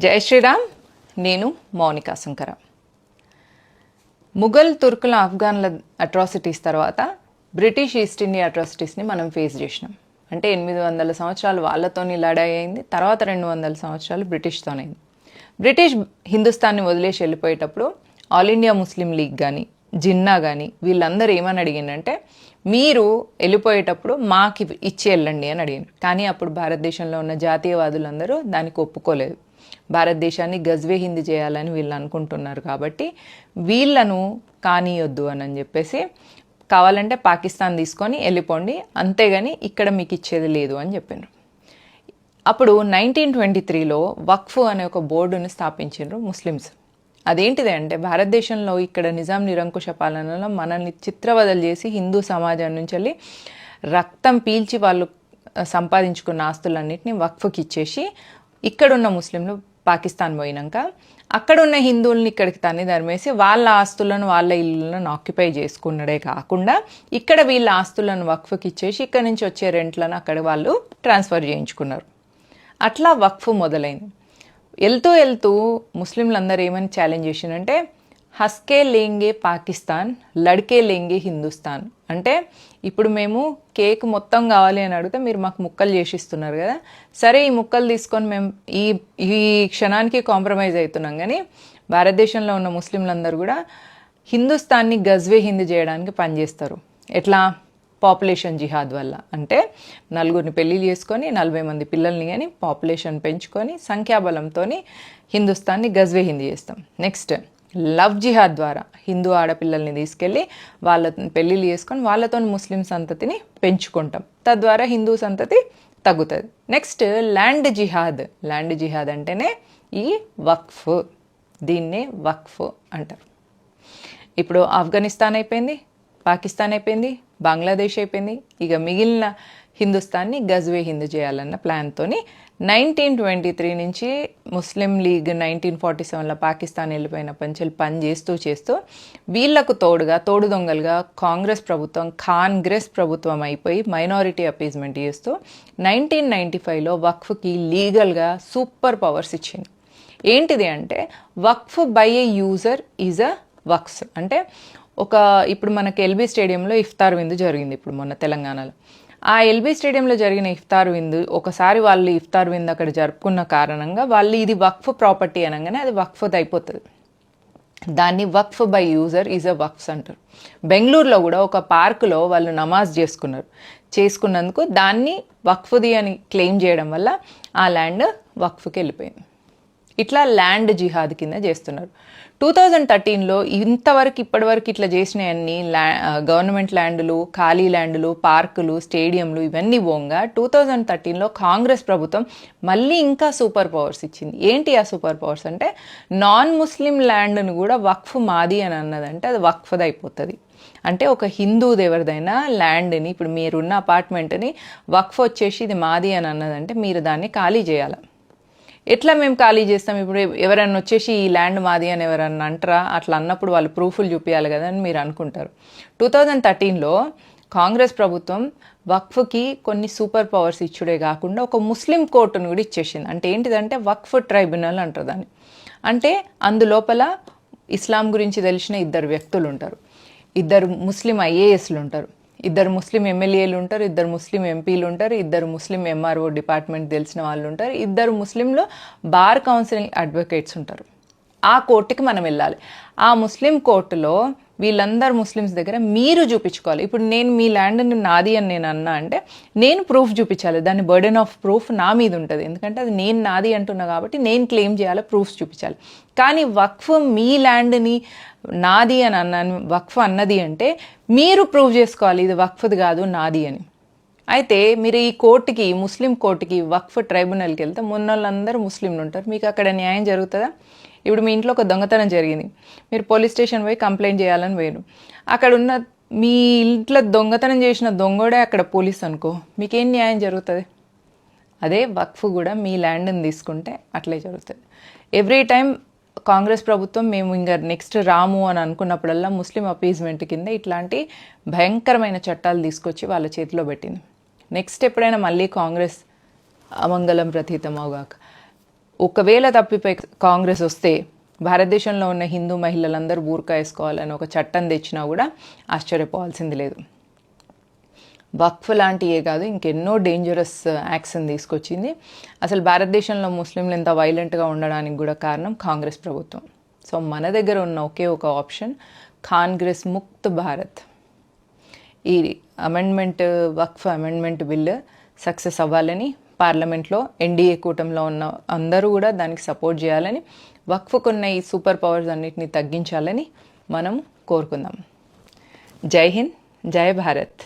జై శ్రీరామ్. నేను మౌనికా శంకర. ముఘల్ తుర్కుల ఆఫ్ఘన్ల అట్రాసిటీస్ తర్వాత బ్రిటిష్ ఈస్ట్ ఇండియా అట్రాసిటీస్ని మనం ఫేస్ చేసినాం. అంటే 800 సంవత్సరాలు వాళ్ళతోని లడాయి అయింది, తర్వాత 200 సంవత్సరాలు బ్రిటిష్తోనైంది. బ్రిటిష్ హిందుస్థాన్ని వదిలేసి వెళ్ళిపోయేటప్పుడు ఆల్ ఇండియా ముస్లిం లీగ్ కానీ జిన్నా కానీ వీళ్ళందరూ ఏమని అడిగిందంటే, మీరు వెళ్ళిపోయేటప్పుడు మాకు ఇచ్చి వెళ్ళండి అని అడిగారు. కానీ అప్పుడు భారతదేశంలో ఉన్న జాతీయవాదులందరూ దానికి ఒప్పుకోలేదు. భారతదేశాన్ని గజ్వే హిందీ చేయాలని వీళ్ళు అనుకుంటున్నారు కాబట్టి వీళ్ళను కానీయొద్దు అని చెప్పేసి, కావాలంటే పాకిస్తాన్ తీసుకొని వెళ్ళిపోండి, అంతేగాని ఇక్కడ మీకు ఇచ్చేది లేదు అని చెప్పారు. అప్పుడు 1923లో వక్ఫ్ అనే ఒక బోర్డును స్థాపించారు ముస్లిమ్స్. అదేంటిది అంటే, భారతదేశంలో ఇక్కడ నిజాం నిరంకుశ పాలనలో మనల్ని చిత్రవదలు చేసి హిందూ సమాజం నుంచి వెళ్ళి రక్తం పీల్చి వాళ్ళు సంపాదించుకున్న ఆస్తులన్నింటినీ వక్ఫ్కి ఇచ్చేసి, ఇక్కడున్న ముస్లింలు పాకిస్తాన్ పోయినాక అక్కడున్న హిందువుల్ని ఇక్కడికి తన్ని ధర్మేసి వాళ్ళ ఆస్తులను వాళ్ళ ఇళ్ళను ఆక్యుపై చేసుకున్నడే కాకుండా ఇక్కడ వీళ్ళ ఆస్తులను వక్ఫ్కి ఇచ్చేసి ఇక్కడ నుంచి వచ్చే రెంట్లను అక్కడ వాళ్ళు ట్రాన్స్ఫర్ చేయించుకున్నారు. అట్లా వక్ఫ్ మొదలైంది. వెళ్తూ వెళ్తూ ముస్లింలందరూ ఏమని ఛాలెంజ్ చేసిందంటే, హస్కే లేంగే పాకిస్తాన్, లడ్కే లేంగే హిందుస్థాన్. అంటే ఇప్పుడు మేము కేక్ మొత్తం కావాలి అని అడిగితే మీరు మాకు ముక్కలు చేసిస్తున్నారు కదా, సరే ఈ ముక్కలు తీసుకొని మేము ఈ క్షణానికి కాంప్రమైజ్ అవుతున్నాం, కానీ భారతదేశంలో ఉన్న ముస్లింలందరూ కూడా హిందుస్థాన్ని గజ్వే హిందీ చేయడానికి పనిచేస్తారు. ఎట్లా? పాపులేషన్ జిహాద్ వల్ల. అంటే 4 పెళ్ళిళ్ళు చేసుకొని 40 మంది పిల్లల్ని కానీ పాపులేషన్ పెంచుకొని సంఖ్యాబలంతో హిందుస్థాన్ని గజ్వే హిందీ చేస్తాం. నెక్స్ట్ లవ్ జిహాద్ ద్వారా హిందూ ఆడపిల్లల్ని తీసుకెళ్ళి వాళ్ళ పెళ్ళిళ్ళు చేసుకొని వాళ్ళతో ముస్లిం సంతతిని పెంచుకుంటాం, తద్వారా హిందూ సంతతి తగ్గుతుంది. నెక్స్ట్ ల్యాండ్ జిహాద్. ల్యాండ్ జిహాద్ అంటేనే ఈ వక్ఫ్, దీన్నే వక్ఫ్ అంటారు. ఇప్పుడు ఆఫ్ఘనిస్తాన్ అయిపోయింది, పాకిస్తాన్ అయిపోయింది, బంగ్లాదేశ్ అయిపోయింది, ఇక మిగిలిన హిందుస్థాన్ని గజ్వే హిందూ చేయాలన్న ప్లాన్తో 1923 నుంచి ముస్లిం లీగ్ 1947లో పాకిస్తాన్ వెళ్ళిపోయిన పంచెలు పని చేస్తూ వీళ్లకు తోడు దొంగలుగా కాంగ్రెస్ ప్రభుత్వం కాంగ్రెస్ ప్రభుత్వం అయిపోయి మైనారిటీ అపీజ్మెంట్ చేస్తూ 1995లో వక్ఫ్కి లీగల్గా సూపర్ పవర్స్ ఇచ్చింది. ఏంటిది అంటే, వక్ఫ్ by a user is a వక్ఫ్. అంటే ఇప్పుడు మనకి ఎల్బీ స్టేడియంలో ఇఫ్తార్ విందు జరిగింది ఇప్పుడు మొన్న తెలంగాణలో. ఆ ఎల్బీ స్టేడియంలో జరిగిన ఇఫ్తార్ విందు, ఒకసారి వాళ్ళు ఇఫ్తార్ విందు అక్కడ జరుపుకున్న కారణంగా వాళ్ళు ఇది వక్ఫ్ ప్రాపర్టీ అనగానే అది వక్ఫ్ అయిపోతుంది. దాన్ని వక్ఫ్ బై యూజర్ ఈజ్ అ వక్ఫ్స్ అంటారు. బెంగళూరులో కూడా ఒక పార్కులో వాళ్ళు నమాజ్ చేసుకున్నందుకు దాన్ని వక్ఫ్ది అని క్లెయిమ్ చేయడం వల్ల ఆ ల్యాండ్ వక్ఫ్కి వెళ్ళిపోయింది. ఇట్లా ల్యాండ్ జిహాద్ కింద చేస్తున్నారు. 2013లో ఇప్పటివరకు ఇట్లా చేసినవన్నీ గవర్నమెంట్ ల్యాండ్లు, ఖాళీ ల్యాండ్లు, పార్కులు, స్టేడియంలు ఇవన్నీ పోగా 2013లో కాంగ్రెస్ ప్రభుత్వం మళ్ళీ ఇంకా సూపర్ పవర్స్ ఇచ్చింది. ఏంటి ఆ సూపర్ పవర్స్ అంటే, నాన్ ముస్లిం ల్యాండ్ను కూడా వక్ఫ్ మాది అని అన్నదంటే అది వక్ఫ్ది అయిపోతుంది. అంటే ఒక హిందూది ఎవరిదైనా ల్యాండ్ని, ఇప్పుడు మీరున్న అపార్ట్మెంట్ని వక్ఫ్ వచ్చేసి ఇది మాది అని అన్నదంటే మీరు దాన్ని ఖాళీ చేయాలి. ఎట్లా మేము ఖాళీ చేస్తాం? ఇప్పుడు ఎవరన్నా వచ్చేసి ఈ ల్యాండ్ మాది అని ఎవరన్నా అంటారా? అట్లా అన్నప్పుడు వాళ్ళు ప్రూఫ్లు చూపించాలి కదా అని మీరు అనుకుంటారు. 2013లో కాంగ్రెస్ ప్రభుత్వం వక్ఫ్కి కొన్ని సూపర్ పవర్స్ ఇచ్చుడే కాకుండా ఒక ముస్లిం కోర్టును కూడా ఇచ్చేసింది. అంటే ఏంటిదంటే వక్ఫ్ ట్రైబ్యునల్ అంటారు దాన్ని. అంటే అందులోపల ఇస్లాం గురించి తెలిసిన 2 వ్యక్తులు ఉంటారు, 2 ముస్లిం ఐఏఎస్లు ఉంటారు, 2 ముస్లిం ఎమ్మెల్యేలు ఉంటారు, 2 ముస్లిం ఎంపీలు ఉంటారు, 2 ముస్లిం ఎంఆర్ఓ డిపార్ట్మెంట్ తెలిసిన వాళ్ళు ఉంటారు, 2 ముస్లింలు బార్ కౌన్సిలింగ్ అడ్వకేట్స్ ఉంటారు. ఆ కోర్టుకి మనం వెళ్ళాలి. ఆ ముస్లిం కోర్టులో వీళ్ళందరూ ముస్లిమ్స్ దగ్గర మీరు చూపించుకోవాలి. ఇప్పుడు నేను మీ ల్యాండ్ని నాది అని నేను అన్నా అంటే నేను ప్రూఫ్ చూపించాలి. దాని బర్డెన్ ఆఫ్ ప్రూఫ్ నా మీద ఉంటుంది, ఎందుకంటే అది నేను నాది అంటున్నా కాబట్టి నేను క్లెయిమ్ చేయాలి, ప్రూఫ్స్ చూపించాలి. కానీ వక్ఫ్ మీ ల్యాండ్ని నాది అని అన్నాను, వక్ఫ్ అన్నది అంటే మీరు ప్రూవ్ చేసుకోవాలి ఇది వక్ఫ్ది కాదు నాది అని. అయితే మీరు ఈ కోర్టుకి, ముస్లిం కోర్టుకి, వక్ఫ్ ట్రైబ్యునల్కి వెళ్తే మొన్నోళ్ళందరూ ముస్లింలు ఉంటారు, మీకు అక్కడ న్యాయం జరుగుతుందా? ఇప్పుడు మీ ఇంట్లో ఒక దొంగతనం జరిగింది, మీరు పోలీస్ స్టేషన్ పోయి కంప్లైంట్ చేయాలని పోయారు. అక్కడ ఉన్న మీ ఇంట్లో దొంగతనం చేసిన దొంగోడే అక్కడ పోలీస్ అనుకో, మీకేం న్యాయం జరుగుతుంది? అదే వక్ఫ్ కూడా మీ ల్యాండ్ని తీసుకుంటే అట్లే జరుగుతుంది. ఎవ్రీ టైం కాంగ్రెస్ ప్రభుత్వం మేము ఇంకా నెక్స్ట్ రాము అని అనుకున్నప్పుడల్లా ముస్లిం అపీజ్మెంట్ కింద ఇట్లాంటి భయంకరమైన చట్టాలు తీసుకొచ్చి వాళ్ళ చేతిలో పెట్టింది. నెక్స్ట్ ఎప్పుడైనా మళ్ళీ కాంగ్రెస్ అమంగళం ప్రతీతమవుగాక ఒకవేళ తప్పిపోయి కాంగ్రెస్ వస్తే భారతదేశంలో ఉన్న హిందూ మహిళలందరూ బూర్కా వేసుకోవాలని ఒక చట్టం తెచ్చినా కూడా ఆశ్చర్యపోవాల్సింది లేదు. వక్ఫ్ లాంటివే కాదు, ఇంకెన్నో డేంజరస్ యాక్షన్ తీసుకొచ్చింది. అసలు భారతదేశంలో ముస్లింలు ఎంత వైలెంట్గా ఉండడానికి కూడా కారణం కాంగ్రెస్ ప్రభుత్వం. సో మన దగ్గర ఉన్న ఒకే ఒక ఆప్షన్ కాంగ్రెస్ ముక్త్ భారత్. ఈ అమెండ్మెంట్, వక్ఫ్ అమెండ్మెంట్ బిల్ సక్సెస్ అవ్వాలని పార్లమెంట్లో ఎన్డీఏ కూటమిలో ఉన్న అందరూ కూడా దానికి సపోర్ట్ చేయాలని, వక్ఫ్కున్న ఈ సూపర్ పవర్స్ అన్నిటిని తగ్గించాలని మనం కోరుకుందాం. జై హింద్, జై భారత్.